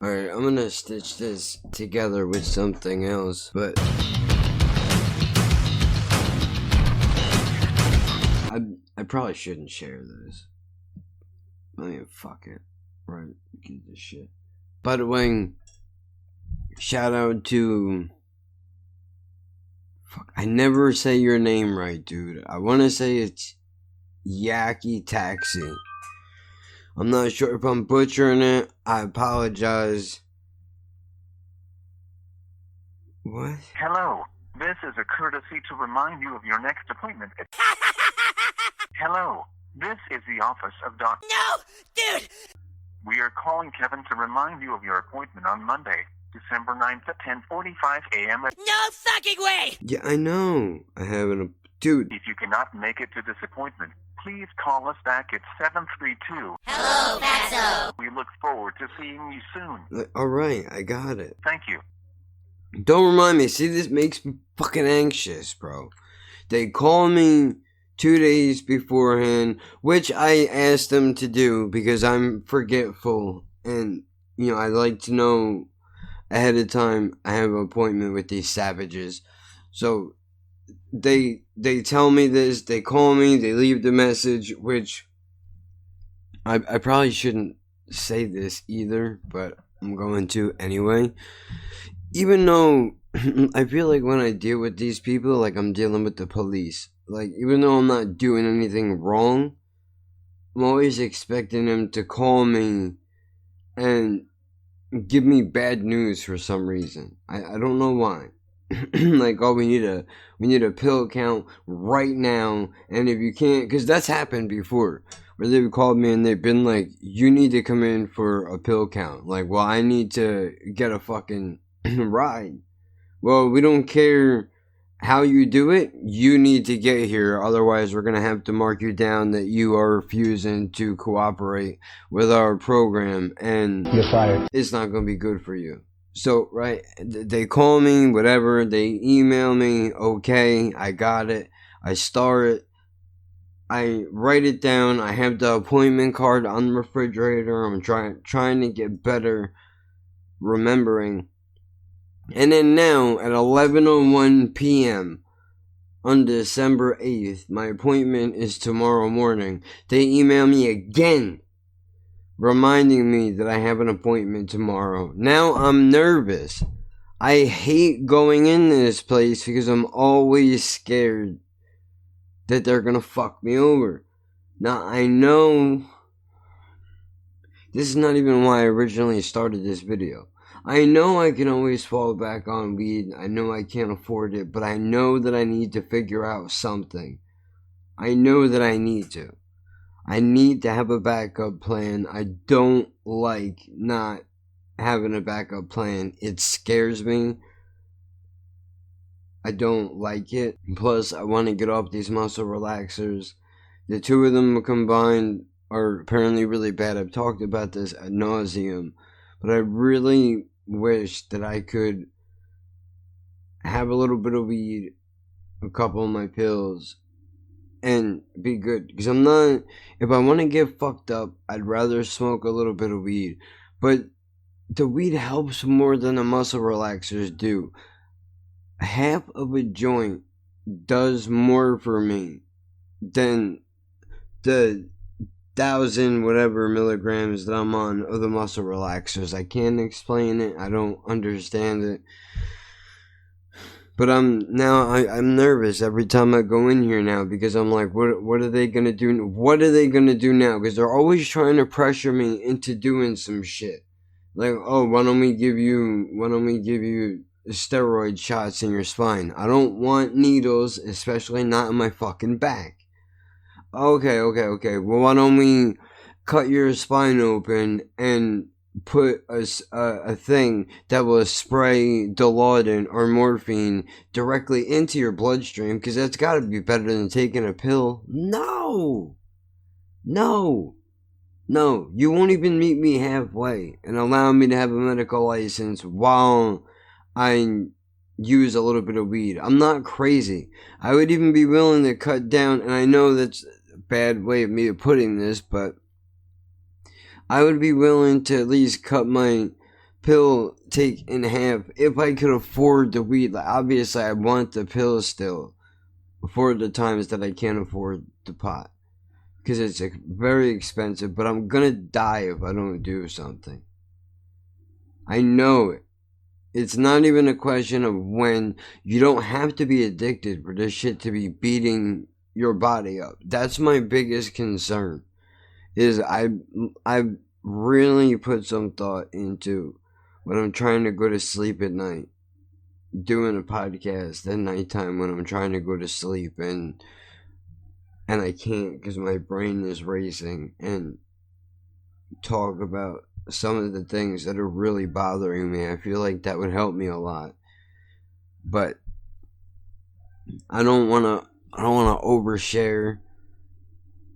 Alright, I'm gonna stitch this together with something else, but I probably shouldn't share this. I mean, fuck it. Right, give this shit. By the way, shout out to... Fuck, I never say your name right, dude. I wanna say it's Yaki Taxi. I'm not sure if I'm butchering it. I apologize. What? Hello. This is a courtesy to remind you of your next appointment. Hello. This is the office of Doc. No! Dude! We are calling Kevin to remind you of your appointment on Monday, December 9th at 10:45 a.m. No fucking way! Yeah, I know. I have an... Dude. If you cannot make it to this appointment, please call us back at 732. Hello, Fatso! We look forward to seeing you soon. Alright, I got it. Thank you. Don't remind me. See, this makes me fucking anxious, bro. They call me 2 days beforehand, which I asked them to do because I'm forgetful. And, you know, I like to know ahead of time I have an appointment with these savages. So, they tell me this, they call me, they leave the message, which I probably shouldn't say this either, but I'm going to anyway. Even though I feel like when I deal with these people, like I'm dealing with the police. Like, even though I'm not doing anything wrong, I'm always expecting them to call me and give me bad news for some reason. I don't know why. Like, oh, we need a pill count right now, and if you can't, because that's happened before, where they've called me and they've been like, you need to come in for a pill count. Like, well, I need to get a fucking ride. Well, we don't care how you do it, you need to get here, otherwise we're gonna have to mark you down that you are refusing to cooperate with our program, and you're fired. It's not gonna be good for you. So, right, they call me, whatever, they email me, okay, I got it, I start it, I write it down, I have the appointment card on the refrigerator, I'm trying to get better remembering. And then now, at 11:01 p.m. on December 8th, my appointment is tomorrow morning. They email me again, reminding me that I have an appointment tomorrow. Now I'm nervous. I hate going in this place because I'm always scared that they're gonna fuck me over. Now, I know this is not even why I originally started this video. I know I can always fall back on weed. I know I can't afford it, but I know that I need to figure out something. I know that I need to. I need to have a backup plan. I don't like not having a backup plan. It scares me. I don't like it. Plus, I want to get off these muscle relaxers. The two of them combined are apparently really bad. I've talked about this ad nauseum, but I really wish that I could have a little bit of weed, a couple of my pills, and be good. Because I'm not, if I want to get fucked up, I'd rather smoke a little bit of weed. But the weed helps more than the muscle relaxers do. Half of a joint does more for me than the 1,000 whatever milligrams that I'm on of the muscle relaxers. I can't explain it. I don't understand it. But I'm nervous every time I go in here now, because I'm like, what are they gonna do? What are they gonna do now? Because they're always trying to pressure me into doing some shit. Like, oh, why don't we give you steroid shots in your spine? I don't want needles, especially not in my fucking back. Okay. Well, why don't we cut your spine open and put a thing that will spray Dilaudid or morphine directly into your bloodstream, because that's got to be better than taking a pill. No, you won't even meet me halfway and allow me to have a medical license while I use a little bit of weed. I'm not crazy. I would even be willing to cut down, and I know that's a bad way of me putting this, but I would be willing to at least cut my pill take in half if I could afford the weed. Like, obviously, I want the pill still for the times that I can't afford the pot. Because it's very expensive, but I'm gonna die if I don't do something. I know it. It's not even a question of when. You don't have to be addicted for this shit to be beating your body up. That's my biggest concern. Is I really put some thought into when I'm trying to go to sleep at night, doing a podcast at nighttime when I'm trying to go to sleep and I can't because my brain is racing, and talk about some of the things that are really bothering me. I feel like that would help me a lot. But I don't want to overshare.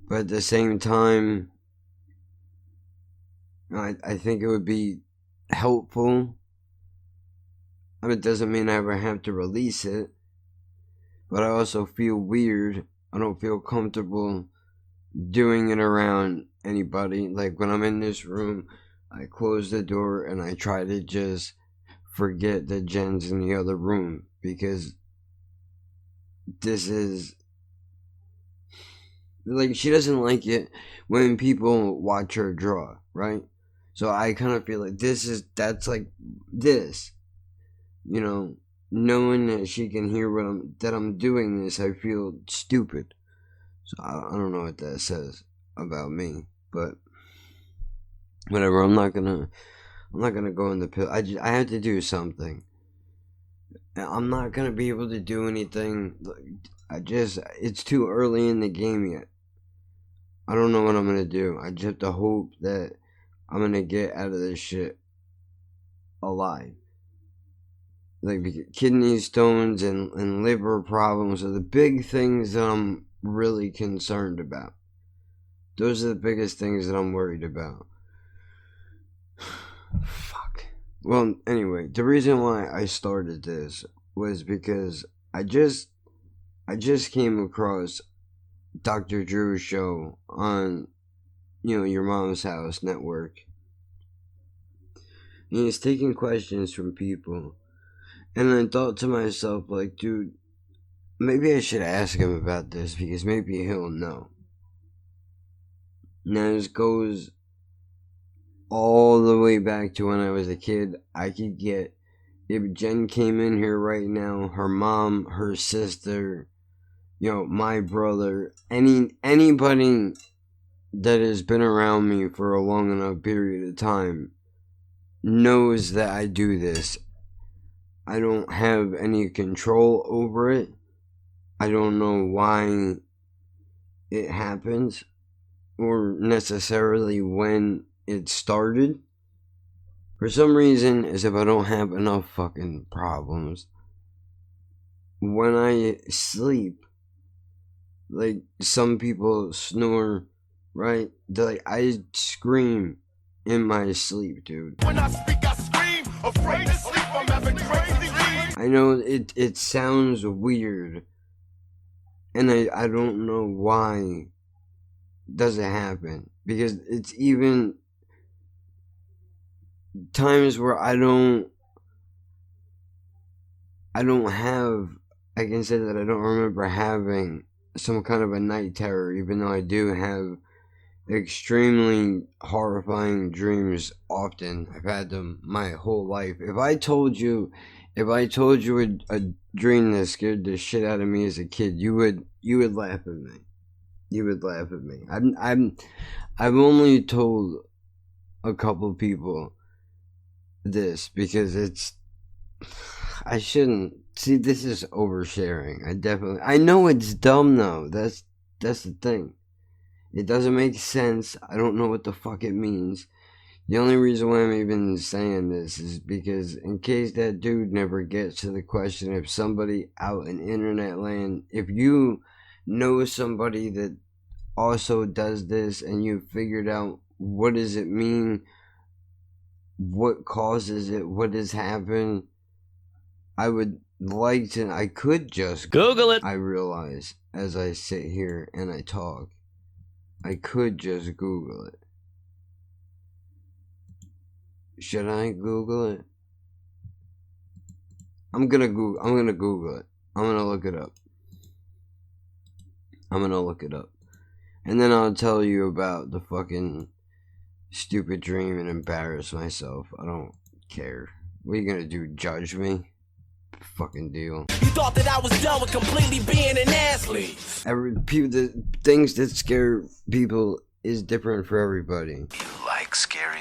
But at the same time, I think it would be helpful. I mean, it doesn't mean I ever have to release it. But I also feel weird. I don't feel comfortable doing it around anybody. Like when I'm in this room, I close the door and I try to just forget that Jen's in the other room, because this is like, she doesn't like it when people watch her draw, right? So I kind of feel like that's like this, you know, knowing that she can hear that I'm doing this, I feel stupid. So I don't know what that says about me, but whatever. I'm not gonna go in the pill. I have to do something. I'm not gonna be able to do anything. It's too early in the game yet. I don't know what I'm gonna do. I just have to hope that I'm gonna get out of this shit alive. Like, kidney stones and liver problems are the big things that I'm really concerned about. Those are the biggest things that I'm worried about. Fuck. Well, anyway, the reason why I started this was because I just came across Dr. Drew's show on, Your Mom's House network. And he's taking questions from people. And I thought to myself, like, dude, maybe I should ask him about this, because maybe he'll know. Now, this goes all the way back to when I was a kid. I could get, if Jen came in here right now, her mom, her sister, my brother, anybody that has been around me for a long enough period of time knows that I do this. I don't have any control over it. I don't know why it happens, or necessarily when it started. For some reason, as if I don't have enough fucking problems. When I sleep, like, some people snore, right? I scream in my sleep, dude. When I speak, I scream, afraid to sleep, I'm having crazy dreams. I know it sounds weird, and I don't know why does it happen, because it's even times where I don't have, I can say that I don't remember having some kind of a night terror, even though I do have extremely horrifying dreams often. I've had them my whole life. If I told you a dream that scared the shit out of me as a kid, you would laugh at me. You would laugh at me. I've only told a couple people this because I shouldn't. See, this is oversharing. I know it's dumb though. That's the thing. It doesn't make sense. I don't know what the fuck it means. The only reason why I'm even saying this is because, in case that dude never gets to the question, if somebody out in internet land, if you know somebody that also does this and you figured out what does it mean, what causes it, what has happened, I would like to. I could just Google it. I realize as I sit here and I talk, I could just Google it. Should I Google it? I'm gonna Google it. I'm gonna look it up. And then I'll tell you about the fucking stupid dream and embarrass myself. I don't care. What are you gonna do, judge me? Fucking deal. You thought that I was done with completely being an athlete. The things that scare people is different for everybody. You like scary?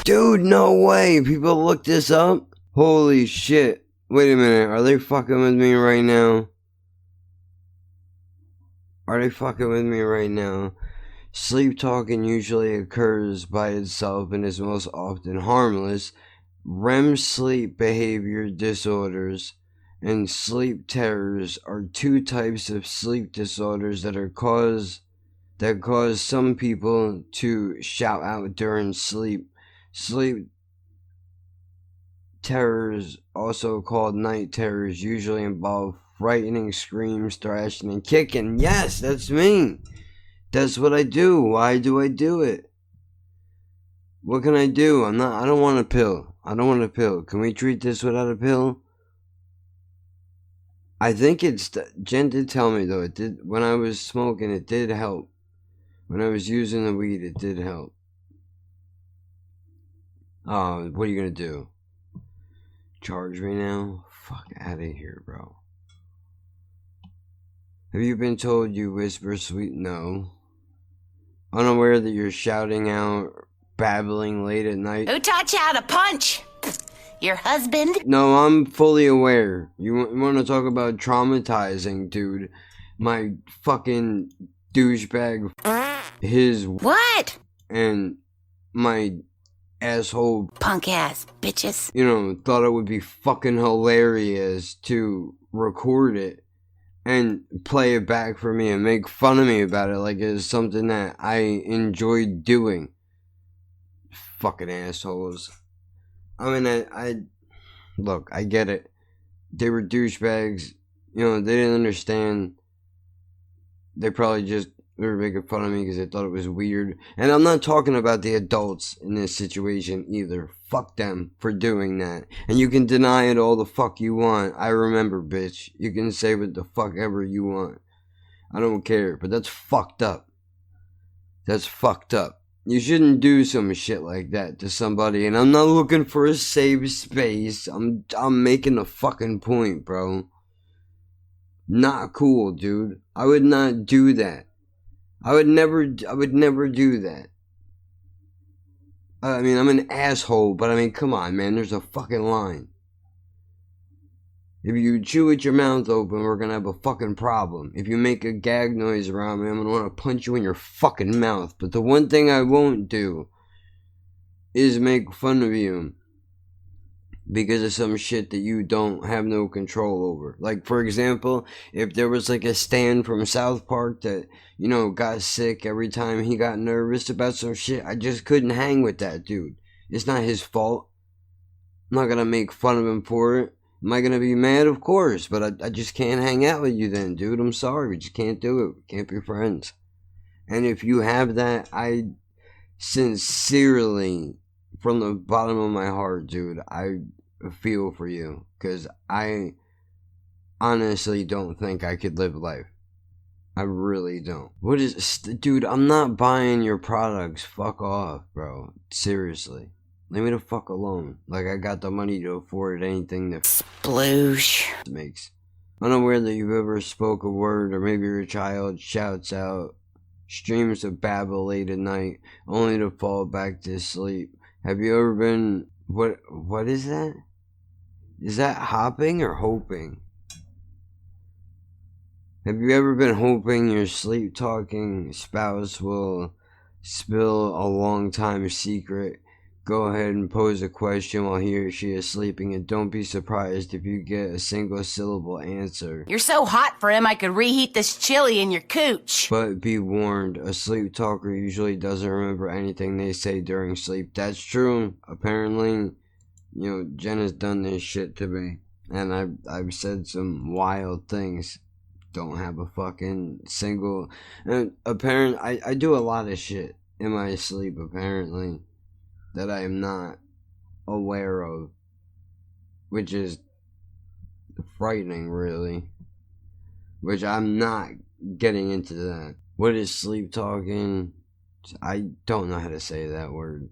Dude, no way. People look this up? Holy shit. Wait a minute. Are they fucking with me right now? Sleep talking usually occurs by itself and is most often harmless. REM sleep behavior disorders and sleep terrors are two types of sleep disorders that cause some people to shout out during sleep. Sleep terrors, also called night terrors, usually involve frightening screams, thrashing, and kicking. Yes, that's me. That's what I do. Why do I do it? What can I do? I don't want a pill. Can we treat this without a pill? I think Jen did tell me though, it did, when I was smoking, it did help. When I was using the weed, it did help. Oh, what are you gonna do? Charge me now? Fuck out of here, bro. Have you been told you whisper sweet? No. Unaware that you're shouting out, babbling late at night? Who taught you how to punch? Your husband? No, I'm fully aware. You want to talk about traumatizing, dude? My fucking douchebag, his What? and my asshole Punk ass bitches. Thought it would be fucking hilarious to record it and play it back for me and make fun of me about it like it's something that I enjoyed doing. Fucking assholes. I mean, look, I get it. They were douchebags. They didn't understand. They probably just were making fun of me because they thought it was weird. And I'm not talking about the adults in this situation either. Fuck them for doing that. And you can deny it all the fuck you want. I remember, bitch. You can say what the fuck ever you want. I don't care. But that's fucked up. You shouldn't do some shit like that to somebody. And I'm not looking for a safe space. I'm making a fucking point, bro. Not cool, dude. I would not do that. I would never do that. I mean, I'm an asshole, but I mean, come on, man. There's a fucking line. If you chew with your mouth open, we're gonna have a fucking problem. If you make a gag noise around me, I'm gonna wanna punch you in your fucking mouth. But the one thing I won't do is make fun of you because of some shit that you don't have no control over. Like, for example, if there was like a Stan from South Park that, got sick every time he got nervous about some shit, I just couldn't hang with that dude. It's not his fault. I'm not gonna make fun of him for it. Am I gonna be mad? Of course, but I just can't hang out with you then, dude. I'm sorry, we just can't do it. We can't be friends. And if you have that, I sincerely, from the bottom of my heart, dude, I feel for you. Because I honestly don't think I could live life. I really don't. Dude, I'm not buying your products. Fuck off, bro. Seriously. Leave me the fuck alone. Like I got the money to afford anything that Sploosh makes. Unaware that you've ever spoke a word, or maybe your child shouts out, streams of babble late at night, only to fall back to sleep. Have you ever been... What is that? Is that hopping or hoping? Have you ever been hoping your sleep-talking spouse will spill a long-time secret? Go ahead and pose a question while he or she is sleeping, and don't be surprised if you get a single-syllable answer. You're so hot for him I could reheat this chili in your cooch. But be warned, a sleep talker usually doesn't remember anything they say during sleep. That's true. Apparently, Jen has done this shit to me, and I've said some wild things. Don't have a fucking single... I do a lot of shit in my sleep, apparently. that I am not aware of, which is frightening, really. Which I'm not getting into that. What is sleep talking? I don't know how to say that word.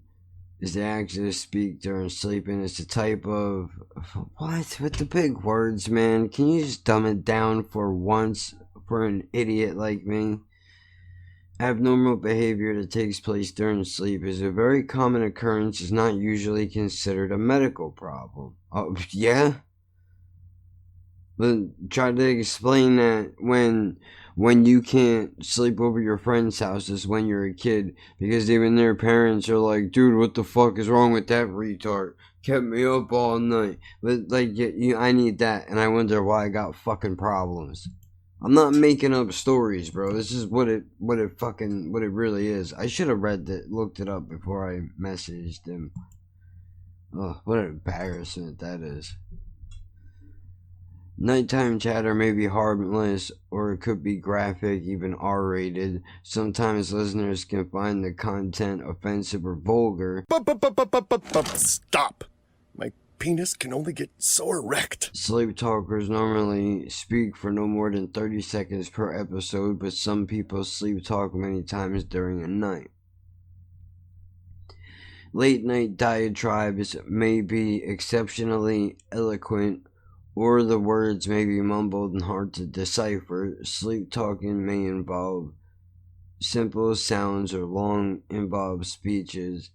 Is the action to speak during sleeping? It's a type of... What? With the big words, man. Can you just dumb it down for once for an idiot like me? Abnormal behavior that takes place during sleep is a very common occurrence. Is not usually considered a medical problem. Oh, yeah? But try to explain that when you can't sleep over your friend's houses when you're a kid, because even their parents are like, dude, what the fuck is wrong with that retard? Kept me up all night. But like, I need that, and I wonder why I got fucking problems. I'm not making up stories, bro. This is what it really is. I should have looked it up before I messaged him. Oh, what an embarrassment that is. Nighttime chatter may be harmless, or it could be graphic, even R-rated. Sometimes listeners can find the content offensive or vulgar. Stop! My penis can only get so erect. Sleep talkers normally speak for no more than 30 seconds per episode, but some people sleep talk many times during a night. Late night diatribes may be exceptionally eloquent, or the words may be mumbled and hard to decipher. Sleep talking may involve simple sounds or long, involved speeches.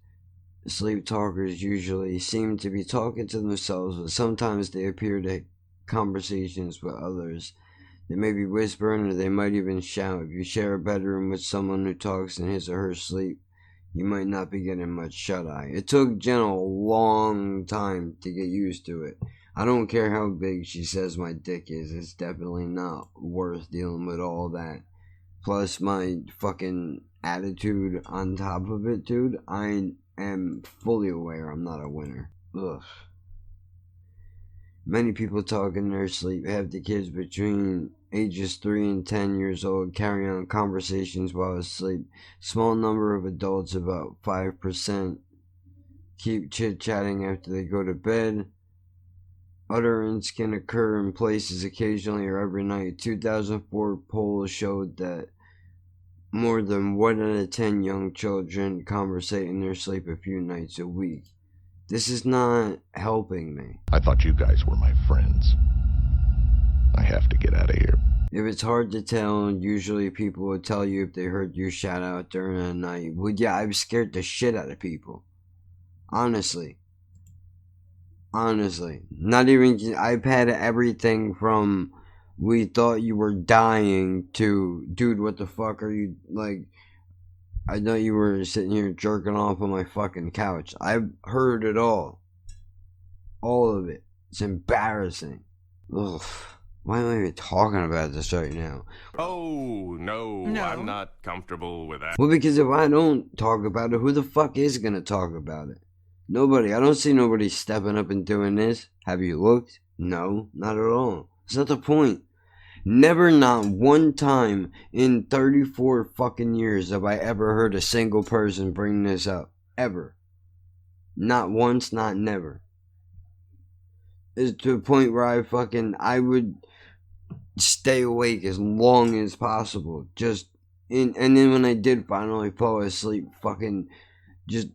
Sleep talkers usually seem to be talking to themselves, but sometimes they appear to have conversations with others. They may be whispering, or they might even shout. If you share a bedroom with someone who talks in his or her sleep, you might not be getting much shut-eye. It took Jenna a long time to get used to it. I don't care how big she says my dick is, it's definitely not worth dealing with all that. Plus my fucking attitude on top of it, dude. I am fully aware I'm not a winner. Ugh. Many people talk in their sleep. Half the kids between ages 3 and 10 years old carry on conversations while asleep. Small number of adults, about 5%, keep chit-chatting after they go to bed. Utterance can occur in places occasionally or every night. 2004 poll showed that more than 1 out of 10 young children conversate in their sleep a few nights a week. This is not helping me. I thought you guys were my friends. I have to get out of here. If it's hard to tell, usually people will tell you if they heard you shout out during the night. Well, yeah, I've scared the shit out of people. Honestly, not even, I've had everything from we thought you were dying to, dude, what the fuck are you, like, I thought you were sitting here jerking off on my fucking couch. I've heard it all. All of it. It's embarrassing. Ugh. Why am I even talking about this right now? Oh, no, I'm not comfortable with that. Well, because if I don't talk about it, who the fuck is gonna talk about it? Nobody. I don't see nobody stepping up and doing this. Have you looked? No, not at all. It's not the point. Never, not one time in 34 fucking years have I ever heard a single person bring this up. Ever. Not once, not never. It's to the point where I would stay awake as long as possible. And then when I did finally fall asleep, fucking just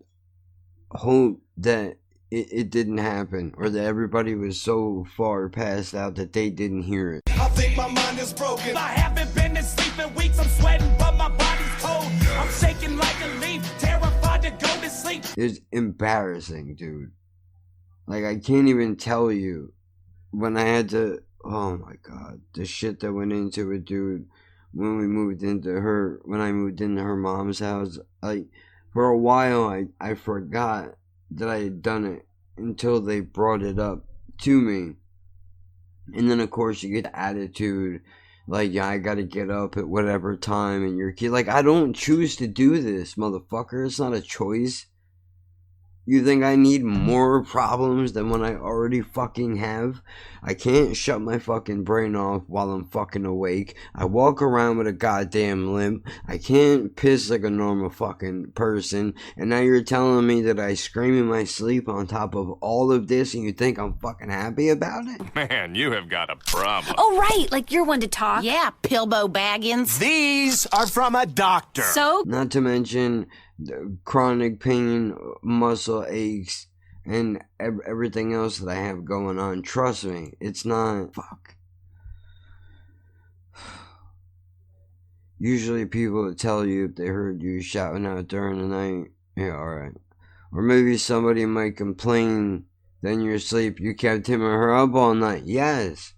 hope that it didn't happen, or that everybody was so far passed out that they didn't hear it. I think my mind is broken. I haven't been to sleep in weeks. I'm sweating, but my body's cold. I'm shaking like a leaf, terrified to go to sleep. It's embarrassing, dude. Like, I can't even tell you when I had to, oh my god, the shit that went into it, dude. When I moved into her mom's house, like, for a while I forgot that I had done it until they brought it up to me. And then, of course, you get the attitude, like, yeah, I gotta get up at whatever time, and your kid, like, I don't choose to do this, motherfucker. It's not a choice. You think I need more problems than what I already fucking have? I can't shut my fucking brain off while I'm fucking awake. I walk around with a goddamn limp. I can't piss like a normal fucking person. And now you're telling me that I scream in my sleep on top of all of this and you think I'm fucking happy about it? Man, you have got a problem. Oh, right, like you're one to talk. Yeah, Pilbo Baggins. These are from a doctor. So? Not to mention the chronic pain, muscle aches, and everything else that I have going on. Trust me, it's not. Fuck. Usually people tell you if they heard you shouting out during the night, yeah, alright. Or maybe somebody might complain that in your sleep you kept him or her up all night. Yes.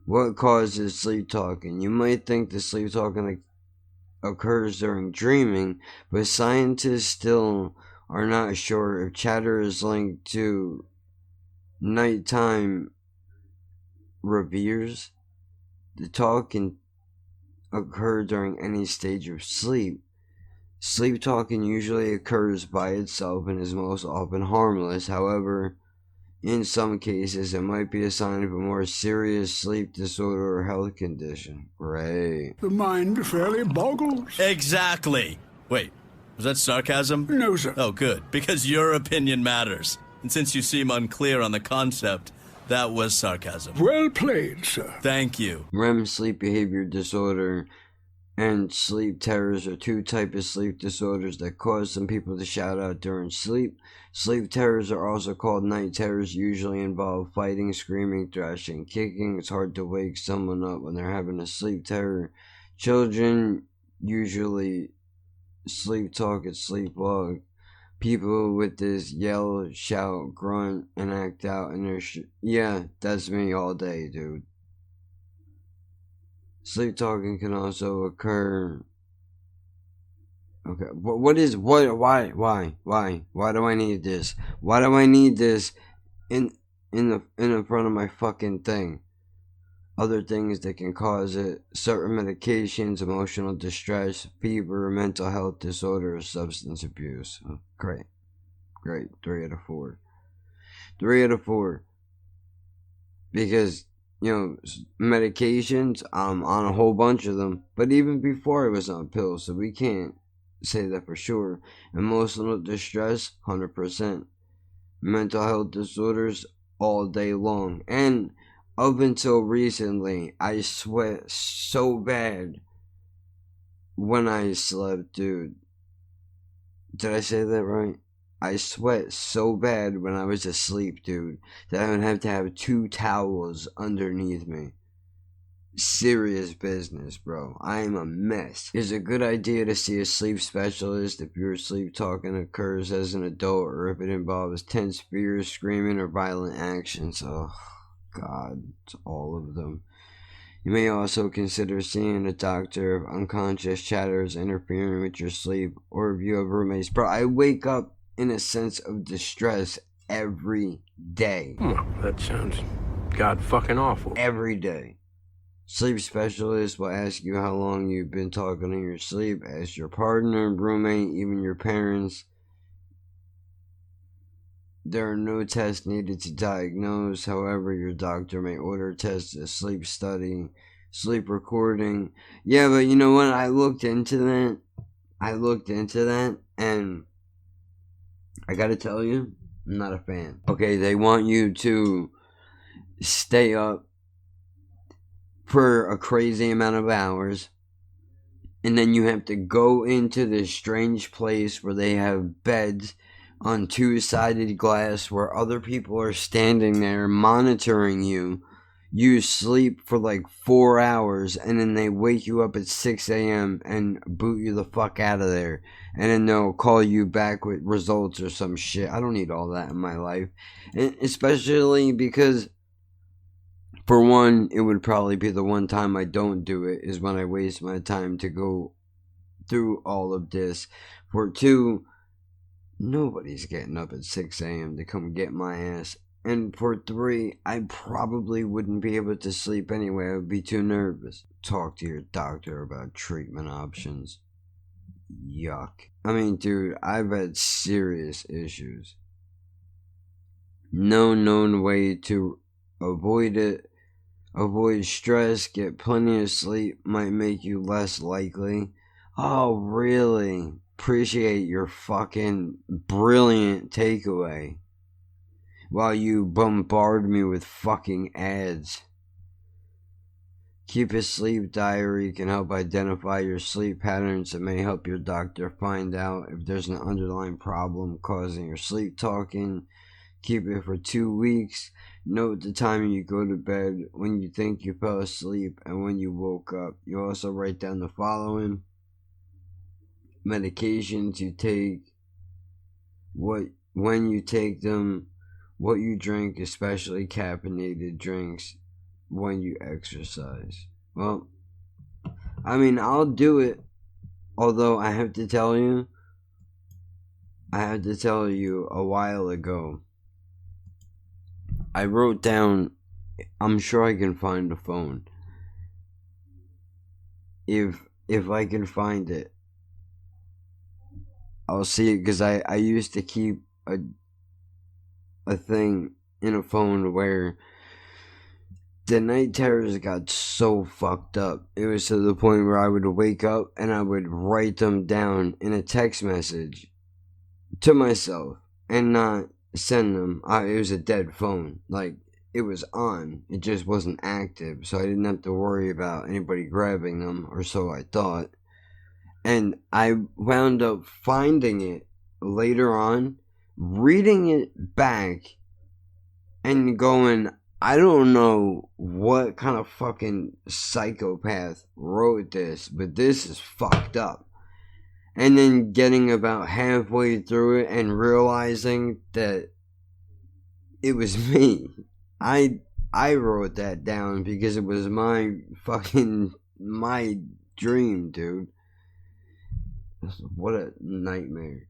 What causes sleep talking? You might think the sleep talking occurs during dreaming, but scientists still are not sure if chatter is linked to nighttime reveres. The talk can occur during any stage of sleep. Sleep talking usually occurs by itself and is most often harmless. However, in some cases, it might be a sign of a more serious sleep disorder or health condition. Right. The mind fairly boggles. Exactly. Wait, was that sarcasm? No, sir. Oh, good, because your opinion matters. And since you seem unclear on the concept, that was sarcasm. Well played, sir. Thank you. REM sleep behavior disorder and sleep terrors are two types of sleep disorders that cause some people to shout out during sleep. Sleep terrors are also called night terrors, usually involve fighting, screaming, thrashing, kicking. It's hard to wake someone up when they're having a sleep terror. Children usually sleep talk and sleepwalk. People with this yell, shout, grunt, and act out in their yeah, that's me all day, dude. Sleep talking can also occur. Okay, why do I need this? Why do I need this in the front of my fucking thing? Other things that can cause it: certain medications, emotional distress, fever, mental health disorders, substance abuse. Oh, great. 3 out of 4. 3 out of 4. Because, you know, medications, I'm on a whole bunch of them. But even before I was on pills, so we can't say that for sure. Emotional distress, 100%. Mental health disorders, all day long. And up until recently, I sweat so bad when I slept, dude. Did I say that right? I sweat so bad when I was asleep, dude, that I would have to have 2 towels underneath me. Serious business, bro. I am a mess. It's a good idea to see a sleep specialist if your sleep talking occurs as an adult or if it involves tense fears, screaming, or violent actions. Oh, God, it's all of them. You may also consider seeing a doctor if unconscious chatter is interfering with your sleep, or if you have roommates. Bro, I wake up in a sense of distress every day. That sounds god-fucking awful. Every day. Sleep specialists will ask you how long you've been talking in your sleep. Ask your partner, roommate, even your parents. There are no tests needed to diagnose. However, your doctor may order tests, a sleep study, sleep recording. Yeah, but you know what? I looked into that, and I gotta tell you, I'm not a fan. Okay, they want you to stay up for a crazy amount of hours, and then you have to go into this strange place where they have beds on 2-sided glass where other people are standing there monitoring you. You sleep for like 4 hours, and then they wake you up at 6 a.m. and boot you the fuck out of there. And then they'll call you back with results or some shit. I don't need all that in my life. And especially because, for one, it would probably be the one time I don't do it, is when I waste my time to go through all of this. For two, nobody's getting up at 6 a.m. to come get my ass. And for 3, I probably wouldn't be able to sleep anyway. I would be too nervous. Talk to your doctor about treatment options. yuck. I mean, dude, I've had serious issues. No known way to avoid it. Avoid stress, get plenty of sleep, might make you less likely. Oh, really? Appreciate your fucking brilliant takeaway. While you bombard me with fucking ads. Keep a sleep diary can help identify your sleep patterns. It may help your doctor find out if there's an underlying problem causing your sleep talking. Keep it for 2 weeks. Note the time you go to bed, when you think you fell asleep, and when you woke up. You also write down the following: medications you take, when you take them, what you drink, especially caffeinated drinks, when you exercise. Well, I mean, I'll do it, although I have to tell you a while ago, I wrote down, I'm sure I can find the phone. If I can find it, I'll see it, because I used to keep a thing in a phone where the night terrors got so fucked up. It was to the point where I would wake up and I would write them down in a text message to myself and not send them. It was a dead phone. Like, it was on. It just wasn't active, so I didn't have to worry about anybody grabbing them, or so I thought. And I wound up finding it later on, reading it back, and going, I don't know what kind of fucking psychopath wrote this, but this is fucked up. And then getting about halfway through it and realizing that it was me. I wrote that down because it was my dream, dude. What a nightmare.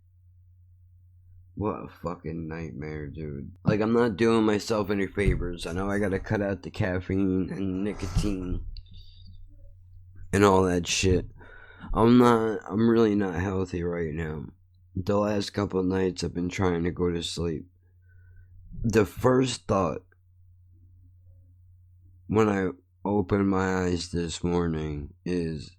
What a fucking nightmare, dude. Like, I'm not doing myself any favors. I know I gotta cut out the caffeine and nicotine and all that shit. I'm really not healthy right now. The last couple of nights I've been trying to go to sleep. The first thought when I opened my eyes this morning is,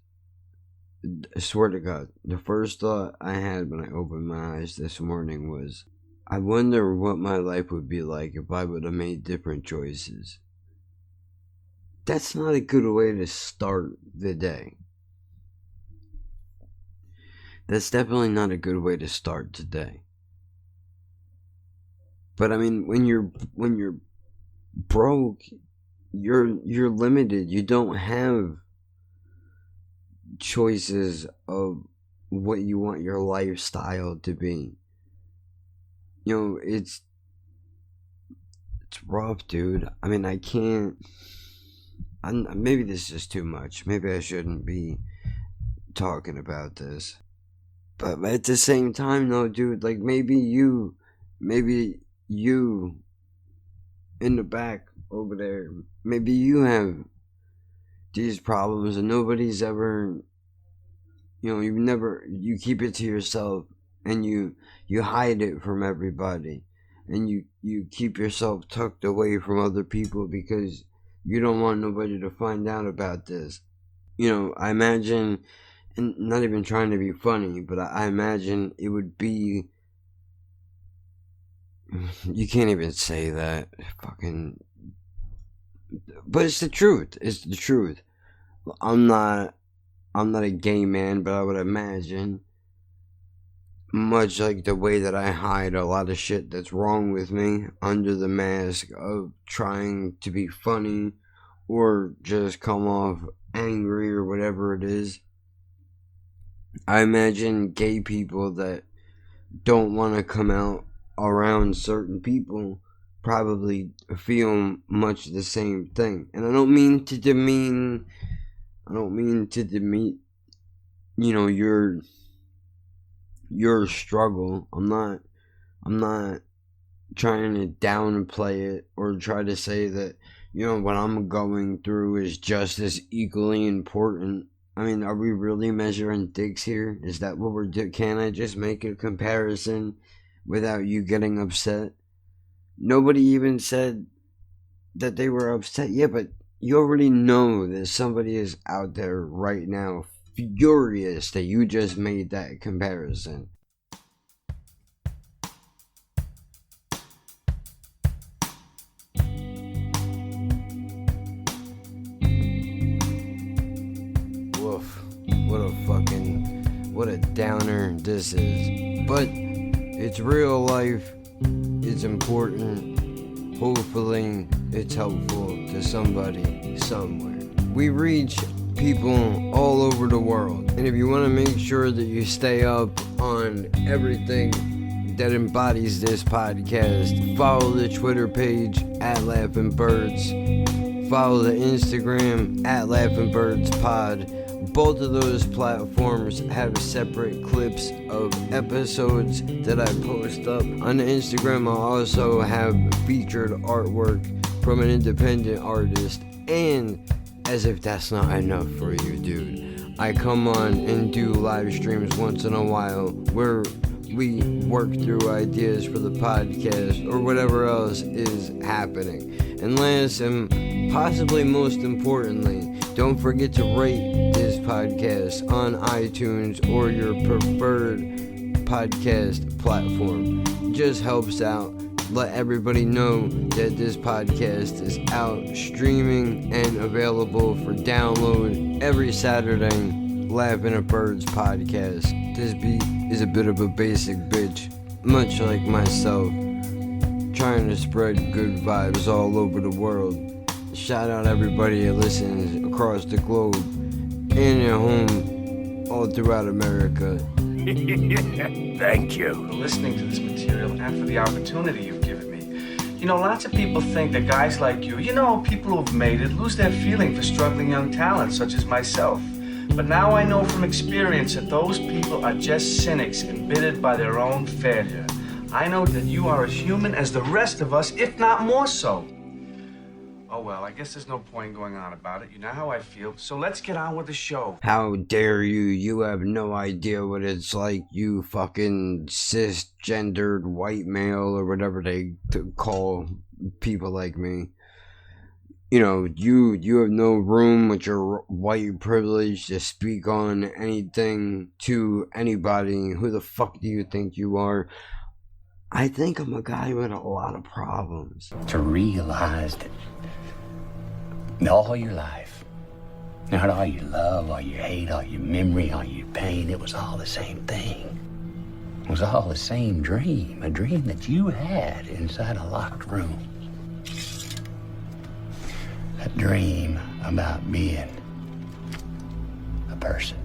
I swear to God, the first thought I had when I opened my eyes this morning was, I wonder what my life would be like if I would have made different choices. That's not a good way to start the day. That's definitely not a good way to start today. But I mean, when you're broke, you're limited. You don't have choices of what you want your lifestyle to be. You know, it's rough, dude. I mean, I can't. Maybe this is too much. Maybe I shouldn't be talking about this. But at the same time, though, dude, like, maybe you in the back over there, maybe you have these problems and nobody's ever, you keep it to yourself and you hide it from everybody, and you keep yourself tucked away from other people because you don't want nobody to find out about this. I imagine, and not even trying to be funny, but I imagine it would be, you can't even say that, fucking, but it's the truth. It's the truth. I'm not a gay man, but I would imagine, much like the way that I hide a lot of shit that's wrong with me under the mask of trying to be funny or just come off angry or whatever it is, I imagine gay people that don't want to come out around certain people probably feel much the same thing. And I don't mean to demean, your struggle. I'm not trying to downplay it or try to say that, what I'm going through is just as equally important I mean, are we really measuring dicks here? Is that what we're doing? Can I just make a comparison without you getting upset? Nobody even said that they were upset. Yeah, but you already know that somebody is out there right now furious that you just made that comparison. Woof. What a downer this is. But it's real life. It's important. Hopefully it's helpful to somebody somewhere. We reach people all over the world. And if you want to make sure that you stay up on everything that embodies this podcast, follow the Twitter page @LaughingBirds. Follow the Instagram @LaughingBirdsPod. Both of those platforms have separate clips of episodes that I post up. On the Instagram, I also have featured artwork from an independent artist. And as if that's not enough for you, dude, I come on and do live streams once in a while where we work through ideas for the podcast or whatever else is happening. And last and possibly most importantly, don't forget to rate this podcast on iTunes or your preferred podcast platform. It just helps out. Let everybody know that this podcast is out streaming and available for download every Saturday. Laughing at Birds podcast. This beat is a bit of a basic bitch, much like myself, trying to spread good vibes all over the world. Shout out everybody that listens across the globe and at home all throughout America. Thank you. For listening to this material and for the opportunity you've given me. You know, lots of people think that guys like you, people who've made it, lose their feeling for struggling young talents such as myself. But now I know from experience that those people are just cynics embittered by their own failure. I know that you are as human as the rest of us, if not more so. Oh well, I guess there's no point going on about it. You know how I feel, so let's get on with the show. How dare you? You have no idea what it's like, you fucking cisgendered white male or whatever they call people like me. You know, you have no room with your white privilege to speak on anything to anybody. Who the fuck do you think you are? I think I'm a guy with a lot of problems. To realize that all your life, not all your love, all your hate, all your memory, all your pain, it was all the same thing. It was all the same dream, a dream that you had inside a locked room. A dream about being a person.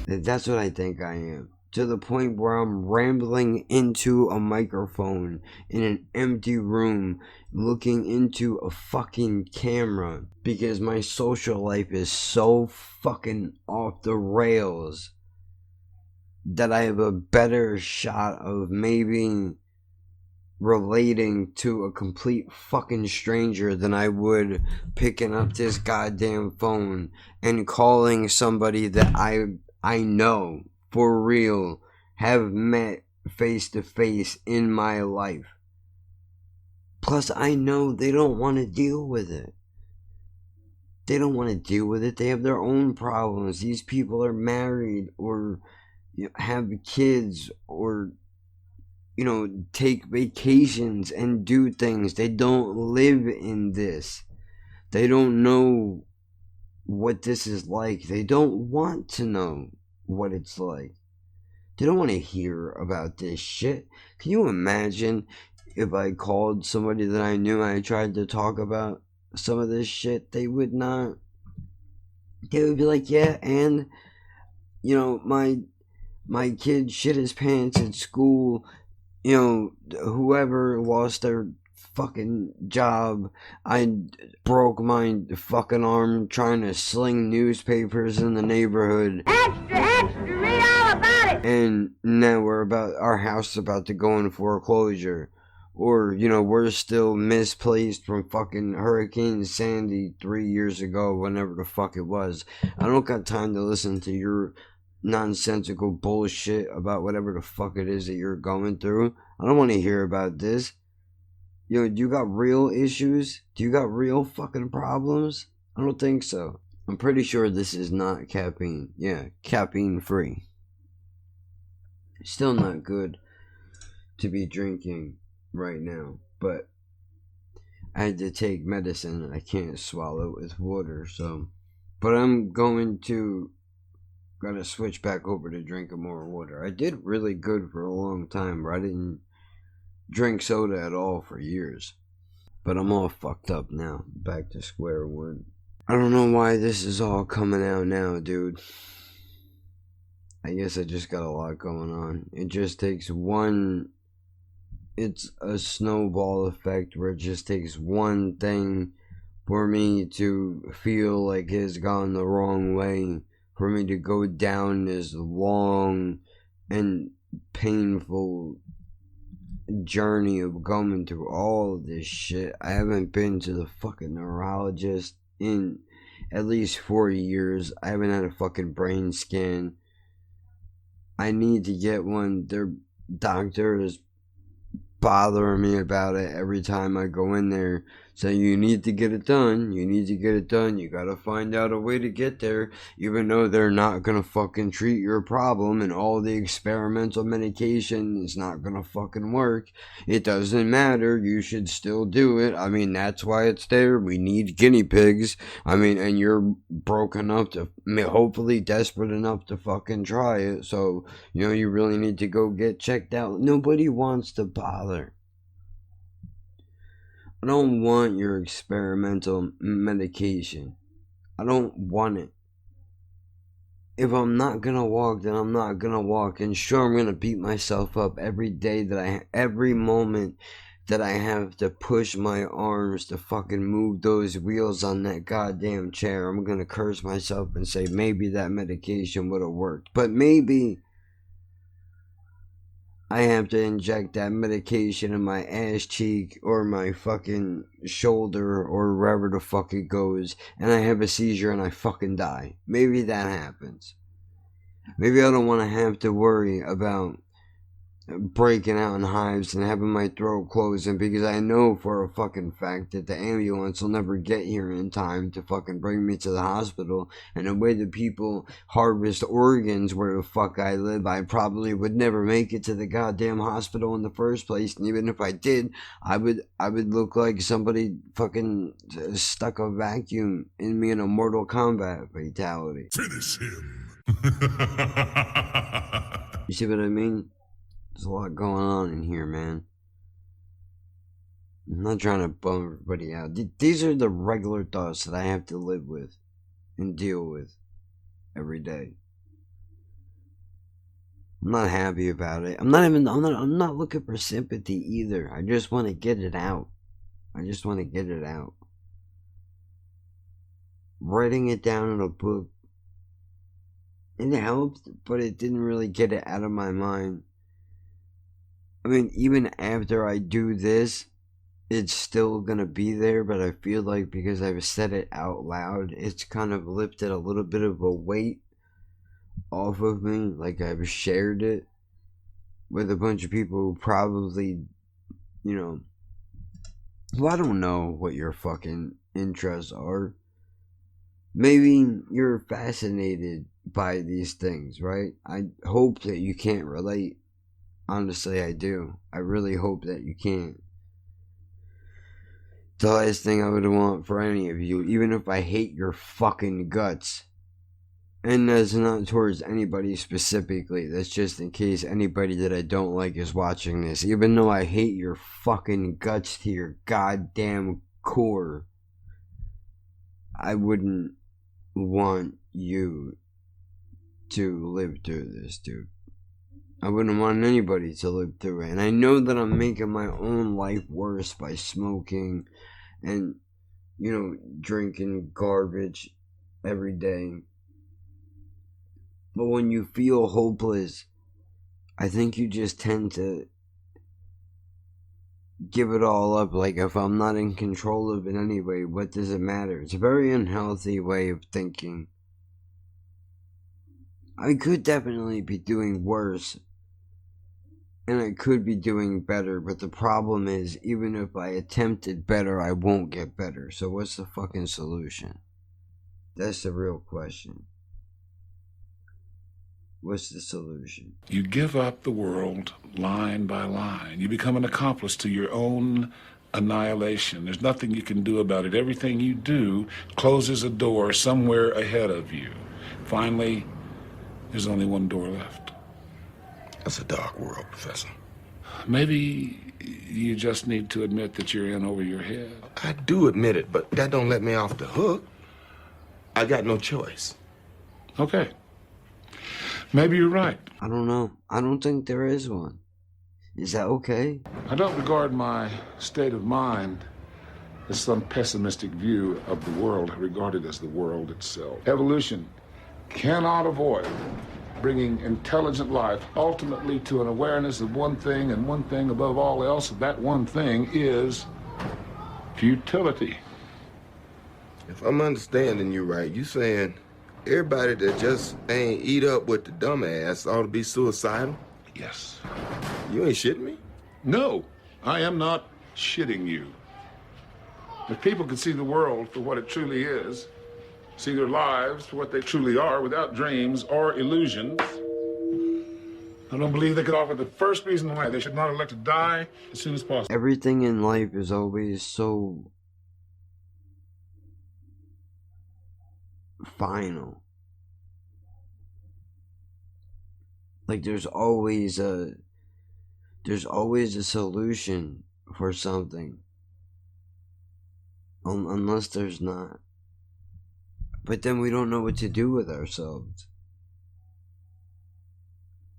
That's what I think I am. To the point where I'm rambling into a microphone in an empty room, looking into a fucking camera, because my social life is so fucking off the rails that I have a better shot of maybe relating to a complete fucking stranger than I would picking up this goddamn phone and calling somebody that I know for real, have met face to face in my life. Plus, I know they don't want to deal with it. They don't want to deal with it. They have their own problems. These people are married or have kids or, take vacations and do things. They don't live in this. They don't know what this is like. They don't want to know what it's like. They don't want to hear about this shit. Can you imagine if I called somebody that I knew and I tried to talk about some of this shit? They would not. They would be like, yeah, and my kid shit his pants at school. Whoever lost their fucking job. I broke my fucking arm trying to sling newspapers in the neighborhood. Extra, read all about it. And now our house is about to go in foreclosure. Or, you know, we're still misplaced from fucking Hurricane Sandy 3 years ago, whenever the fuck it was. I don't got time to listen to your nonsensical bullshit about whatever the fuck it is that you're going through. I don't want to hear about this. Yo, do you got real issues? Do you got real fucking problems? I don't think so. I'm pretty sure this is not caffeine. Yeah, caffeine free. Still not good to be drinking right now, but I had to take medicine and I can't swallow it with water, so. But I'm gotta switch back over to drinking more water. I did really good for a long time, but I didn't drink soda at all for years. But I'm all fucked up now, back to square one. I don't know why this is all coming out now, dude. I guess I just got a lot going on. It just takes one... It's a snowball effect where it just takes one thing for me to feel like it's gone the wrong way. For me to go down this long and painful journey of going through all of this shit. I haven't been to the fucking neurologist in at least 4 years. I haven't had a fucking brain scan. I need to get one. Their doctor is bothering me about it every time I go in there. So you need to get it done. You need to get it done. You gotta find out a way to get there. Even though they're not gonna fucking treat your problem and all the experimental medication is not gonna fucking work. It doesn't matter. You should still do it. I mean, that's why it's there. We need guinea pigs. I mean, and you're broken up to, hopefully desperate enough to fucking try it. So, you know, you really need to go get checked out. Nobody wants to bother. I don't want your experimental medication. I don't want it. If I'm not gonna walk, then I'm not gonna walk. And sure, I'm gonna beat myself up every day every moment that I have to push my arms to fucking move those wheels on that goddamn chair. I'm gonna curse myself and say maybe that medication would have worked. But maybe I have to inject that medication in my ass cheek or my fucking shoulder or wherever the fuck it goes, and I have a seizure and I fucking die. Maybe that happens. Maybe I don't want to have to worry about breaking out in hives and having my throat closing, because I know for a fucking fact that the ambulance will never get here in time to fucking bring me to the hospital. And the way that people harvest organs where the fuck I live, I probably would never make it to the goddamn hospital in the first place. And even if I did, I would look like somebody fucking stuck a vacuum in me in a Mortal Kombat fatality. Finish him. You see what I mean? There's a lot going on in here, man. I'm not trying to bum everybody out. These are the regular thoughts that I have to live with and deal with every day. I'm not happy about it. I'm not looking for sympathy either. I just want to get it out. Writing it down in a book, it helped, but it didn't really get it out of my mind. I mean, even after I do this, it's still gonna be there, but I feel like because I've said it out loud, it's kind of lifted a little bit of a weight off of me. Like I've shared it with a bunch of people who probably, you know, well, I don't know what your fucking interests are. Maybe you're fascinated by these things, right? I hope that you can't relate. Honestly, I do. I really hope that you can't. The last thing I would want for any of you, even if I hate your fucking guts, and that's not towards anybody specifically, that's just in case anybody that I don't like is watching this, even though I hate your fucking guts to your goddamn core, I wouldn't want you to live through this, dude. I wouldn't want anybody to live through it. And I know that I'm making my own life worse by smoking and, you know, drinking garbage every day. But when you feel hopeless, I think you just tend to give it all up. Like, if I'm not in control of it anyway, what does it matter? It's a very unhealthy way of thinking. I could definitely be doing worse, and I could be doing better, but the problem is, even if I attempted better, I won't get better. So what's the fucking solution? That's the real question. What's the solution? You give up the world line by line. You become an accomplice to your own annihilation. There's nothing you can do about it. Everything you do closes a door somewhere ahead of you. Finally, there's only one door left. That's a dark world, Professor. Maybe you just need to admit that you're in over your head. I do admit it, but that don't let me off the hook. I got no choice. Okay. Maybe you're right. I don't know. I don't think there is one. Is that okay? I don't regard my state of mind as some pessimistic view of the world. I regard it as the world itself. Evolution cannot avoid bringing intelligent life ultimately to an awareness of one thing, and one thing above all else. That one thing is futility. If I'm understanding you right, you saying everybody that just ain't eat up with the dumbass ought to be suicidal? Yes. You ain't shitting me? No, I am not shitting you. If people could see the world for what it truly is, see their lives for what they truly are without dreams or illusions, I don't believe they could offer the first reason why they should not elect to die as soon as possible. Everything in life is always so final. Like, there's always a solution for something, unless there's not. But then we don't know what to do with ourselves.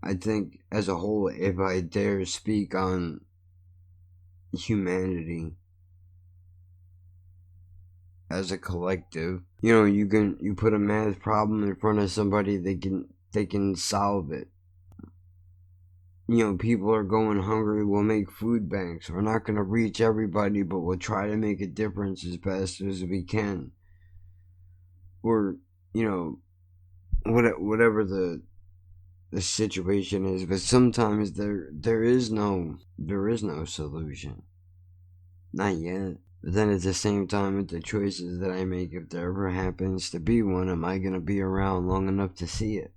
I think as a whole, if I dare speak on humanity as a collective, you put a math problem in front of somebody, they can solve it. People are going hungry, we'll make food banks. We're not going to reach everybody, but we'll try to make a difference as best as we can. Or, whatever the situation is. But sometimes there is no solution. Not yet. But then at the same time, with the choices that I make, if there ever happens to be one, am I going to be around long enough to see it?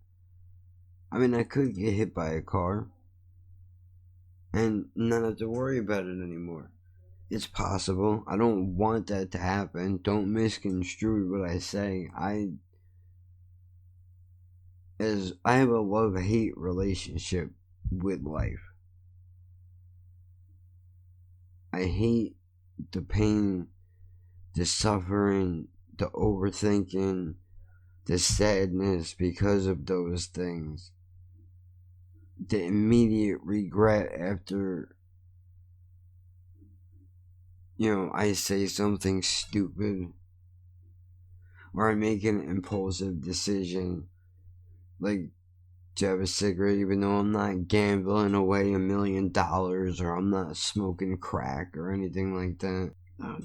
I mean, I could get hit by a car and not have to worry about it anymore. It's possible. I don't want that to happen. Don't misconstrue what I say. I have a love-hate relationship with life. I hate the pain, the suffering, the overthinking, the sadness because of those things. The immediate regret after I say something stupid, or I make an impulsive decision, like to have a cigarette even though I'm not gambling away $1 million, or I'm not smoking crack or anything like that. I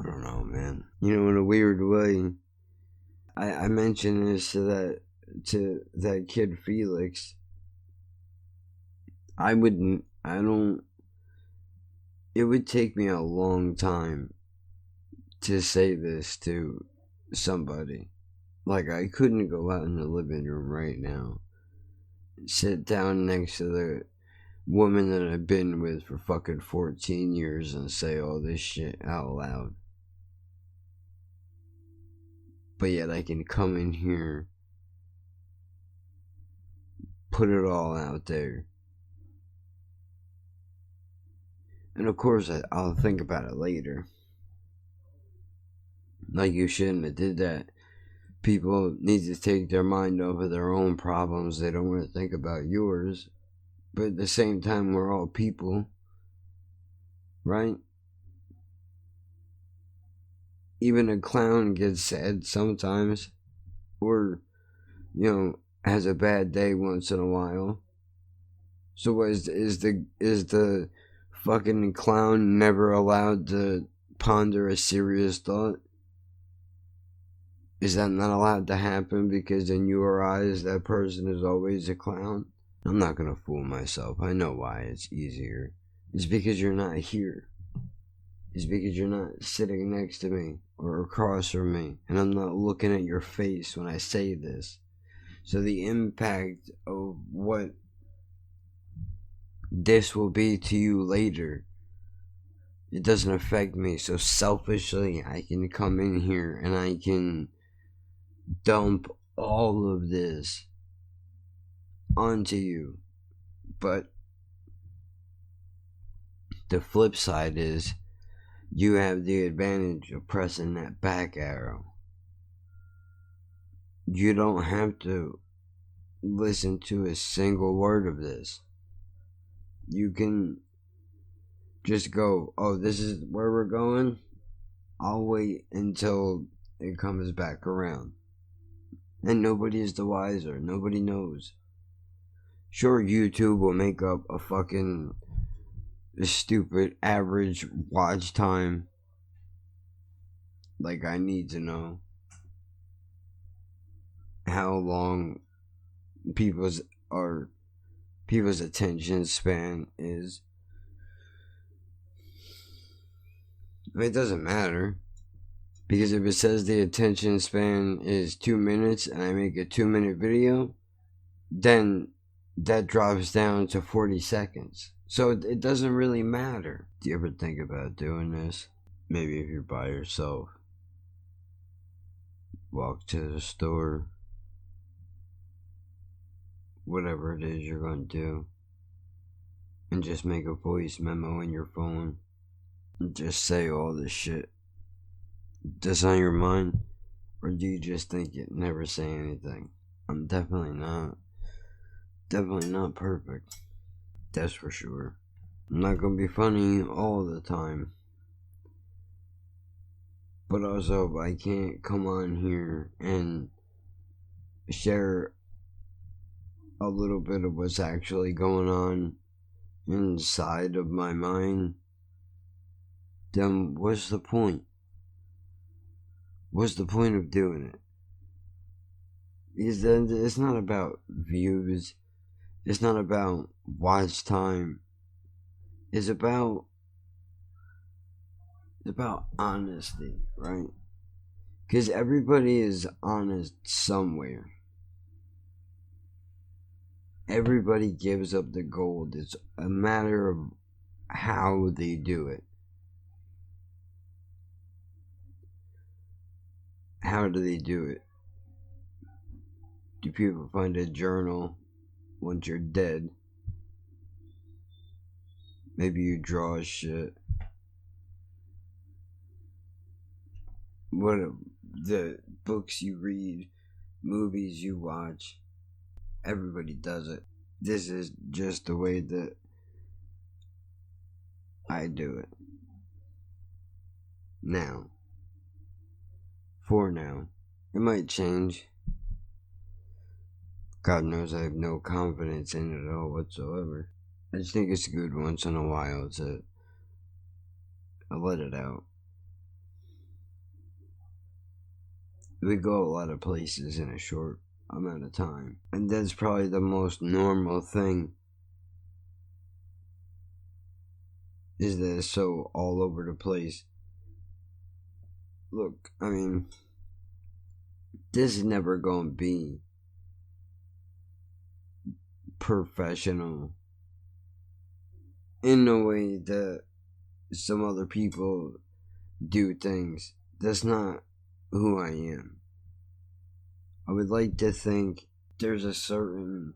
don't know, man. In a weird way, I mentioned this to that kid Felix. It would take me a long time to say this to somebody. Like, I couldn't go out in the living room right now, sit down next to the woman that I've been with for fucking 14 years and say all this shit out loud. But yet I can come in here, put it all out there. And of course, I'll think about it later. Like, you shouldn't have did that. People need to take their mind off of their own problems. They don't want to think about yours. But at the same time, we're all people. Right? Even a clown gets sad sometimes. Or, has a bad day once in a while. So is the fucking clown never allowed to ponder a serious thought? Is that not allowed to happen because in your eyes that person is always a clown? I'm not gonna fool myself. I know why it's easier. It's because you're not here. It's because you're not sitting next to me or across from me, and I'm not looking at your face when I say this. So the impact of what this will be to you later, it doesn't affect me. So selfishly, I can come in here and I can dump all of this onto you. But the flip side is you have the advantage of pressing that back arrow. You don't have to listen to a single word of this. You can just go, oh, this is where we're going. I'll wait until it comes back around. And nobody is the wiser. Nobody knows. Sure, YouTube will make up a fucking stupid average watch time. Like, I need to know how long people's attention span is. It doesn't matter, because if it says the attention span is 2 minutes and I make a 2-minute video, then that drops down to 40 seconds. So it doesn't really matter. Do you ever think about doing this? Maybe if you're by yourself, walk to the store, whatever it is you're going to do, and just make a voice memo in your phone and just say all this shit that's on your mind. Or do you just think it, never say anything? I'm definitely not perfect, that's for sure. I'm not gonna be funny all the time, but also I can't come on here and share a little bit of what's actually going on inside of my mind. Then what's the point? What's the point of doing it? Because then it's not about views. It's not about watch time. It's about honesty, right? Because everybody is honest somewhere. Everybody gives up the gold. It's a matter of how they do it. How do they do it? Do people find a journal once you're dead? Maybe you draw shit. What the books you read, movies you watch, everybody does it. This is just the way that I do it. Now. For now. It might change. God knows I have no confidence in it at all whatsoever. I just think it's good once in a while to let it out. We go a lot of places in a short amount of time, and that's probably the most normal thing, is that it's so all over the place. Look, I mean, this is never going to be professional in the way that some other people do things. That's not who I am. I would like to think there's a certain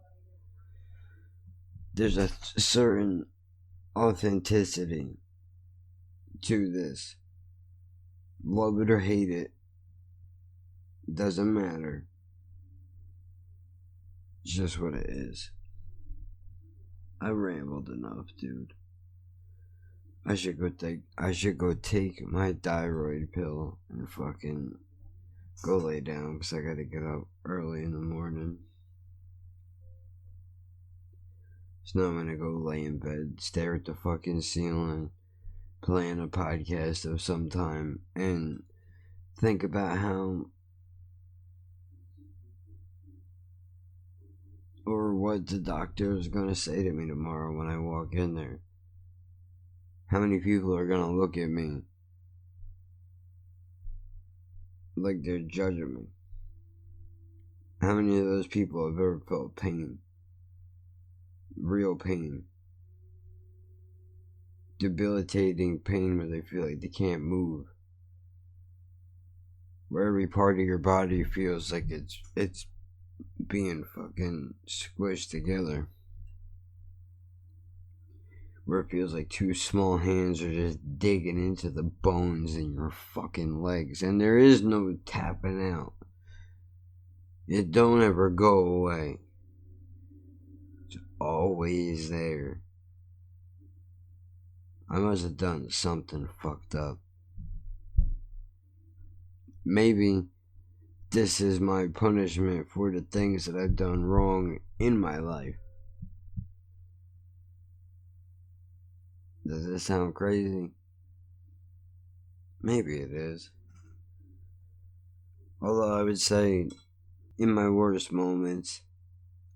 authenticity to this. Love it or hate it, doesn't matter. It's just what it is. I rambled enough, dude. I should go take my thyroid pill and fucking go lay down, because I gotta get up early in the morning. So now I'm gonna go lay in bed, stare at the fucking ceiling, plan a podcast of some time, and think about how or what the doctor is gonna say to me tomorrow when I walk in there. How many people are gonna look at me like they're judging me? How many of those people have ever felt pain? Real pain. Debilitating pain where they feel like they can't move. Where every part of your body feels like it's being fucking squished together. Where it feels like two small hands are just digging into the bones in your fucking legs. And there is no tapping out. It don't ever go away. It's always there. I must have done something fucked up. Maybe this is my punishment for the things that I've done wrong in my life. Does this sound crazy? Maybe it is. Although I would say, in my worst moments,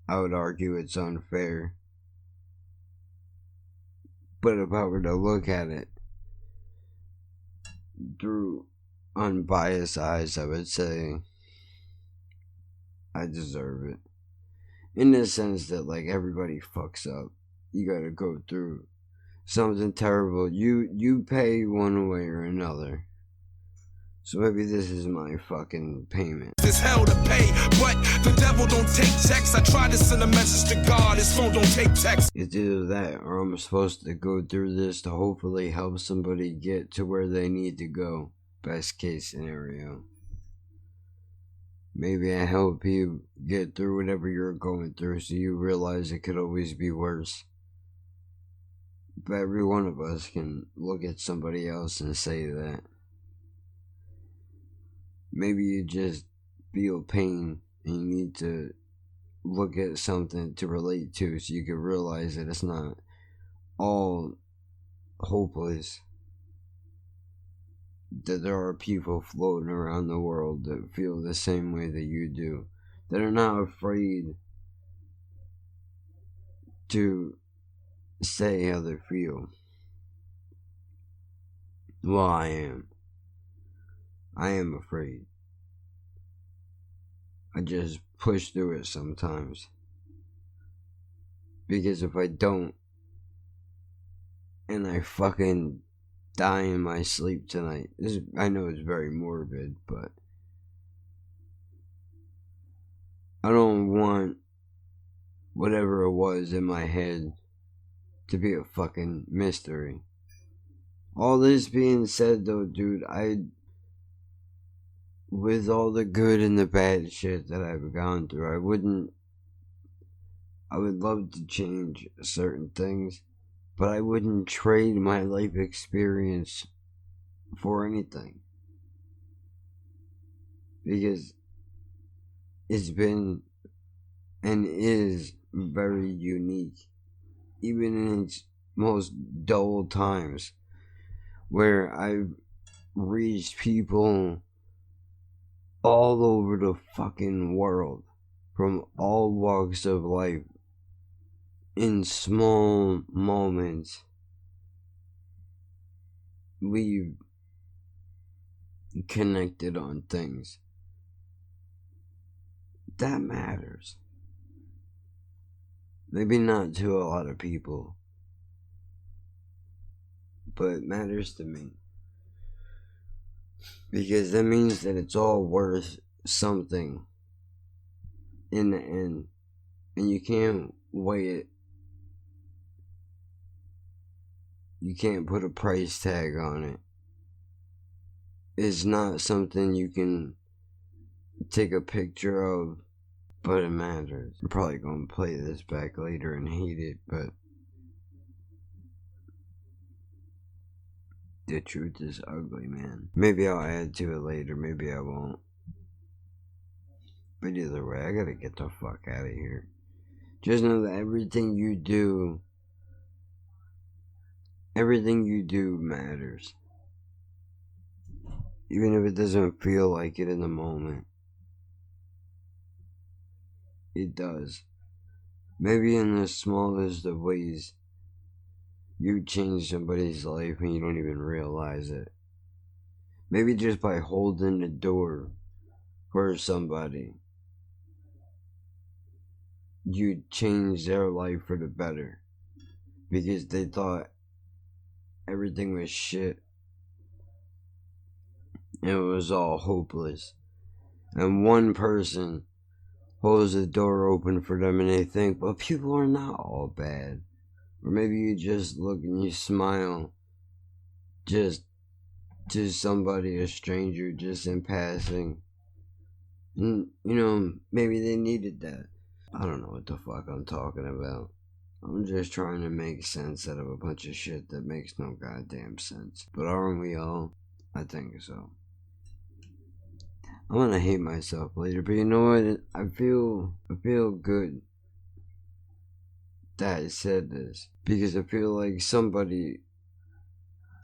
I would argue it's unfair. But if I were to look at it through unbiased eyes, I would say I deserve it. In the sense that, like, everybody fucks up. You gotta go through something terrible. You pay one way or another. So maybe this is my fucking payment. It's hell to pay, but the devil don't take checks. I try to send a message to God, his phone don't take text. It's either that or I'm supposed to go through this to hopefully help somebody get to where they need to go. Best case scenario. Maybe I help you get through whatever you're going through so you realize it could always be worse. But every one of us can look at somebody else and say that. Maybe you just feel pain and you need to look at something to relate to so you can realize that it's not all hopeless. That there are people floating around the world that feel the same way that you do. That are not afraid to say how they feel. Well, I am. I am afraid. I just push through it sometimes. Because if I don't, and I fucking die in my sleep tonight, I know it's very morbid, but I don't want whatever it was in my head to be a fucking mystery. All this being said though, dude, with all the good and the bad shit that I've gone through, I would love to change certain things, but I wouldn't trade my life experience for anything. Because it's been and is very unique, even in its most dull times, where I've reached people all over the fucking world, from all walks of life, in small moments. We've connected on things that matters. Maybe not to a lot of people, but it matters to me. Because that means that it's all worth something in the end. And you can't weigh it. You can't put a price tag on it. It's not something you can take a picture of, but it matters. I'm probably going to play this back later and hate it, but the truth is ugly, man. Maybe I'll add to it later, maybe I won't. But either way, I gotta get the fuck out of here. Just know that everything you do matters. Even if it doesn't feel like it in the moment. It does. Maybe in the smallest of ways, you change somebody's life and you don't even realize it. Maybe just by holding the door for somebody, you change their life for the better. Because they thought everything was shit. It was all hopeless. And one person holds the door open for them and they think, well, people are not all bad. Or maybe you just look and you smile just to somebody, a stranger, just in passing. And, you know, maybe they needed that. I don't know what the fuck I'm talking about. I'm just trying to make sense out of a bunch of shit that makes no goddamn sense. But aren't we all? I think so. I'm gonna hate myself later, but you know what? I feel good that I said this. Because I feel like somebody,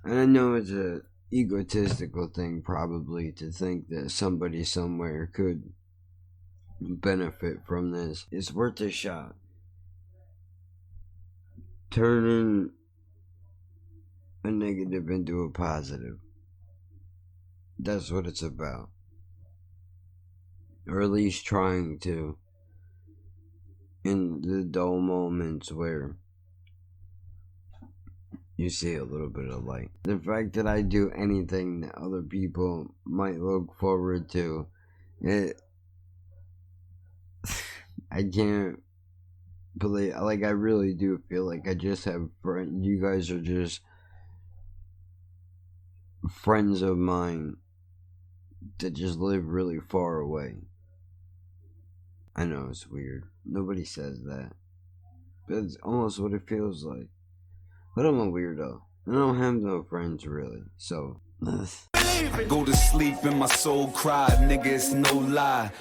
and I know it's a egotistical thing probably to think that somebody somewhere could benefit from this. It's worth a shot. Turning a negative into a positive. That's what it's about. Or at least trying to. In the dull moments where you see a little bit of light. The fact that I do anything that other people might look forward to, I can't believe, like, I really do feel like I just have friends. You guys are just friends of mine that just live really far away. I know it's weird. Nobody says that. But it's almost what it feels like. But I'm a weirdo. I don't have no friends really. So, I go to sleep and my soul cry, nigga, it's no lie.